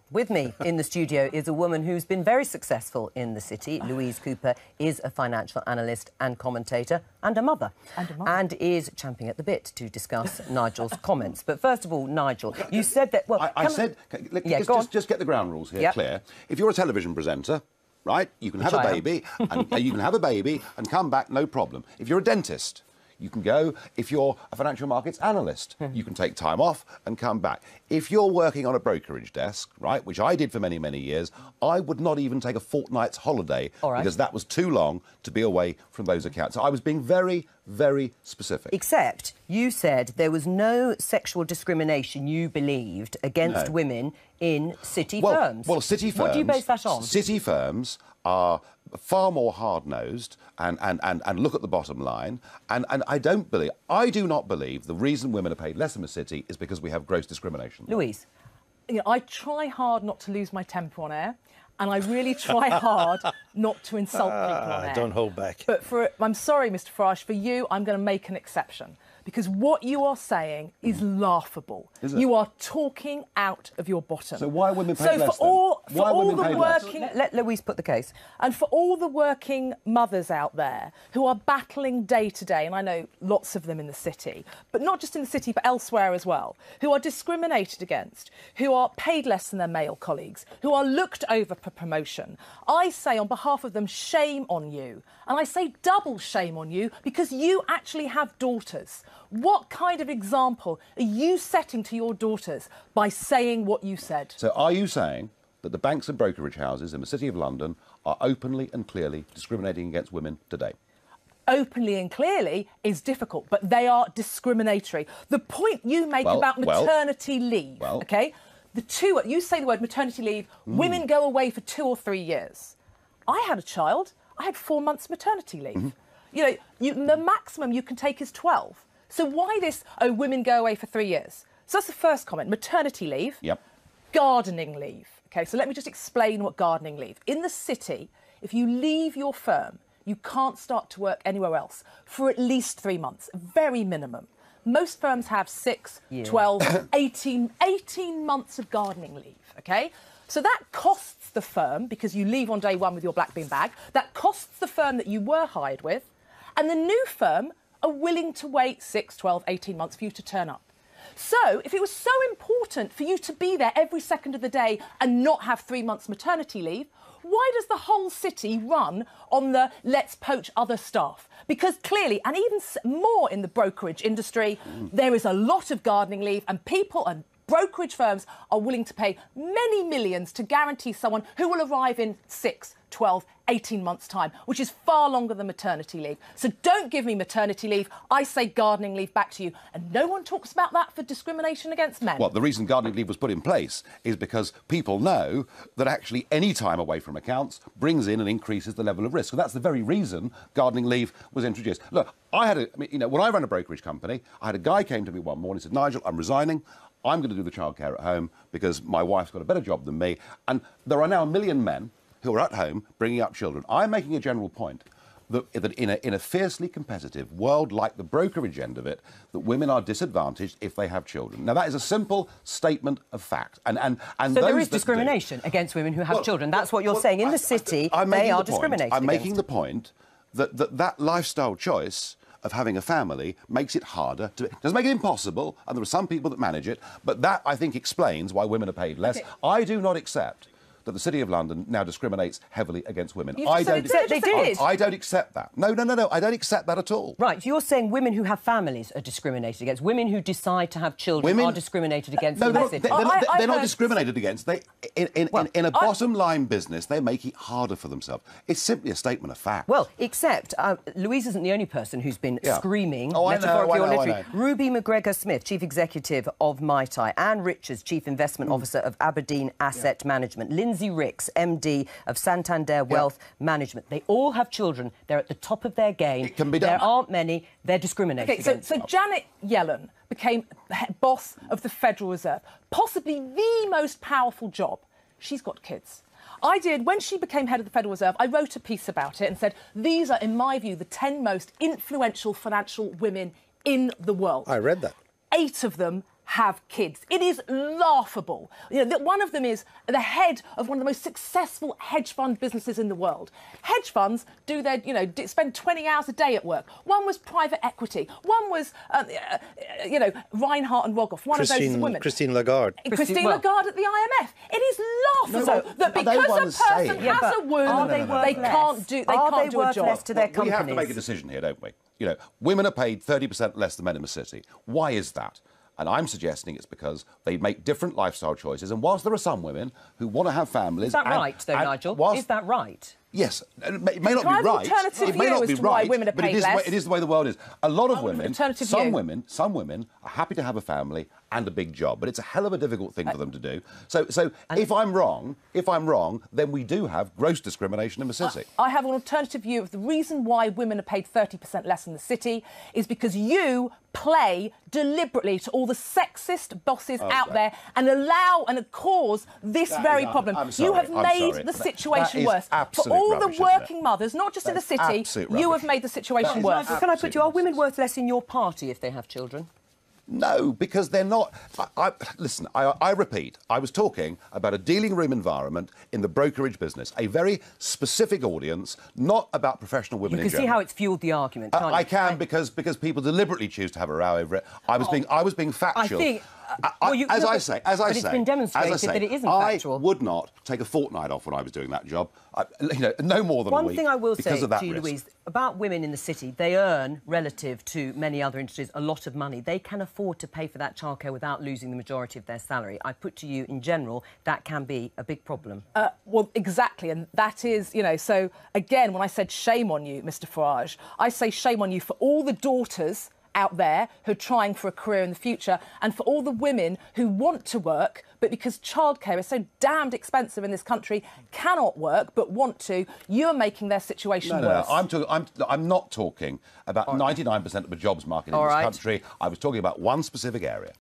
With me in the studio is a woman who's been very successful in the city. Louise Cooper is a financial analyst and commentator and a mother. And is champing at the bit to discuss Nigel's comments. But first of all, Nigel, you said that... Well, just get the ground rules here clear. If you're a television presenter, right, you can have a baby, and you can have a baby and come back, no problem. If you're a dentist, you can go. If you're a financial markets analyst, you can take time off and come back. If you're working on a brokerage desk, right, which I did for many, many years, I would not even take a fortnight's holiday because that was too long to be away from those accounts. So I was being very, very specific. Except you said there was no sexual discrimination, you believed, against women in city firms. Well, city firms... What do you base that on? City firms are far more hard-nosed and look at the bottom line. And I do not believe the reason women are paid less in the city is because we have gross discrimination. Louise? You know, I try hard not to lose my temper on air, and I really try hard not to insult people on air. Don't hold back. But I'm sorry, Mr Farage, for you, I'm going to make an exception. Because what you are saying is laughable. Is it? You are talking out of your bottom. So why are women paid less, Let Louise put the case. And for all the working mothers out there who are battling day to day, and I know lots of them in the city, but not just in the city, but elsewhere as well, who are discriminated against, who are paid less than their male colleagues, who are looked over for promotion, I say on behalf of them, shame on you. And I say double shame on you because you actually have daughters. What kind of example are you setting to your daughters by saying what you said? So are you saying that the banks and brokerage houses in the City of London are openly and clearly discriminating against women today? Openly and clearly is difficult, but they are discriminatory. The point you make about maternity leave, OK? You say the word maternity leave, women go away for 2 or 3 years. I had a child, I had 4 months maternity leave. You know, the maximum you can take is 12. So why this, women go away for 3 years? So that's the first comment, maternity leave. Yep. Gardening leave. OK, so let me just explain what gardening leave. In the city, if you leave your firm, you can't start to work anywhere else for at least 3 months, very minimum. Most firms have 6, 12, 18 months of gardening leave, OK? So that costs the firm, because you leave on day one with your black bean bag, that costs the firm that you were hired with, and the new firm are willing to wait 6, 12, 18 months for you to turn up. So if it was so important for you to be there every second of the day and not have 3 months maternity leave, why does the whole city run on the let's poach other staff? Because clearly, and even more in the brokerage industry, there is a lot of gardening leave, and people and brokerage firms are willing to pay many millions to guarantee someone who will arrive in 6, 12, 18 months' time, which is far longer than maternity leave. So don't give me maternity leave. I say gardening leave back to you. And no one talks about that for discrimination against men. Well, the reason gardening leave was put in place is because people know that actually any time away from accounts brings in and increases the level of risk. So that's the very reason gardening leave was introduced. Look, when I ran a brokerage company, I had a guy came to me one morning and said, Nigel, I'm resigning. I'm going to do the childcare at home because my wife's got a better job than me. And there are now 1 million men who are at home bringing up children. I'm making a general point that in a fiercely competitive world like the brokerage end of it, that women are disadvantaged if they have children. Now, that is a simple statement of fact. And so there is discrimination against women who have children. That's what you're saying. In the city, they are discriminated against. I'm making the point that lifestyle choice of having a family makes it harder to... It doesn't make it impossible, and there are some people that manage it, but that, I think, explains why women are paid less. Okay. I do not accept that the City of London now discriminates heavily against women. I don't accept that. No, I don't accept that at all. Right, you're saying women who have families are discriminated against. Women who decide to have children are discriminated against. No, they're not discriminated against. In a bottom-line business, they make it harder for themselves. It's simply a statement of fact. Well, except Louise isn't the only person who's been screaming, metaphorically or literally. Ruby McGregor-Smith, Chief Executive of Mai Tai, Anne Richards, Chief Investment Officer of Aberdeen Asset Management, Lindsay Ricks, MD of Santander Wealth Management. They all have children. They're at the top of their game. It can be done. There aren't many. They're discriminated against. So Janet Yellen became boss of the Federal Reserve, possibly the most powerful job. She's got kids. When she became head of the Federal Reserve, I wrote a piece about it and said, these are, in my view, the 10 most influential financial women in the world. I read that. 8 of them have kids. It is laughable. You know, one of them is the head of one of the most successful hedge fund businesses in the world. Hedge funds do their, spend 20 hours a day at work. One was private equity. One was, Reinhardt and Rogoff. One of those women. Christine Lagarde. Christine Lagarde at the IMF. It is laughable that because a person has a wound, they can't do a job. To their companies? We have to make a decision here, don't we? Women are paid 30% less than men in the city. Why is that? And I'm suggesting it's because they make different lifestyle choices. And whilst there are some women who want to have families... Is that right, though, Nigel? Is that right? Yes. It may not be right. It may not be right, but it is the way the world is. A lot of women, some women are happy to have a family and a big job, but it's a hell of a difficult thing for them to do. So if I'm wrong, then we do have gross discrimination in the city. I have an alternative view of the reason why women are paid 30% less in the city is because you play deliberately to all the sexist bosses out there and allow and cause this very problem. You have made the situation worse. For all the working mothers, not just in the city, you have made the situation worse. Can I put you, are women worth less in your party if they have children? No, because they're not... Listen, I repeat, I was talking about a dealing room environment in the brokerage business, a very specific audience, not about professional women in general. You can see how it's fueled the argument, can't you? I can, because people deliberately choose to have a row over it. I was being factual. I think... It's been demonstrated that it isn't factual. I would not take a fortnight off when I was doing that job. No more than a week. One thing I will say to you, Louise, about women in the city, they earn, relative to many other industries, a lot of money. They can afford to pay for that childcare without losing the majority of their salary. I put to you, in general, that can be a big problem. Well, exactly, and that is, so, again, when I said shame on you, Mr Farage, I say shame on you for all the daughters out there who are trying for a career in the future and for all the women who want to work but because childcare is so damned expensive in this country, cannot work but want to, you're making their situation worse. I'm not talking about 99% of the jobs market in this country. I was talking about one specific area.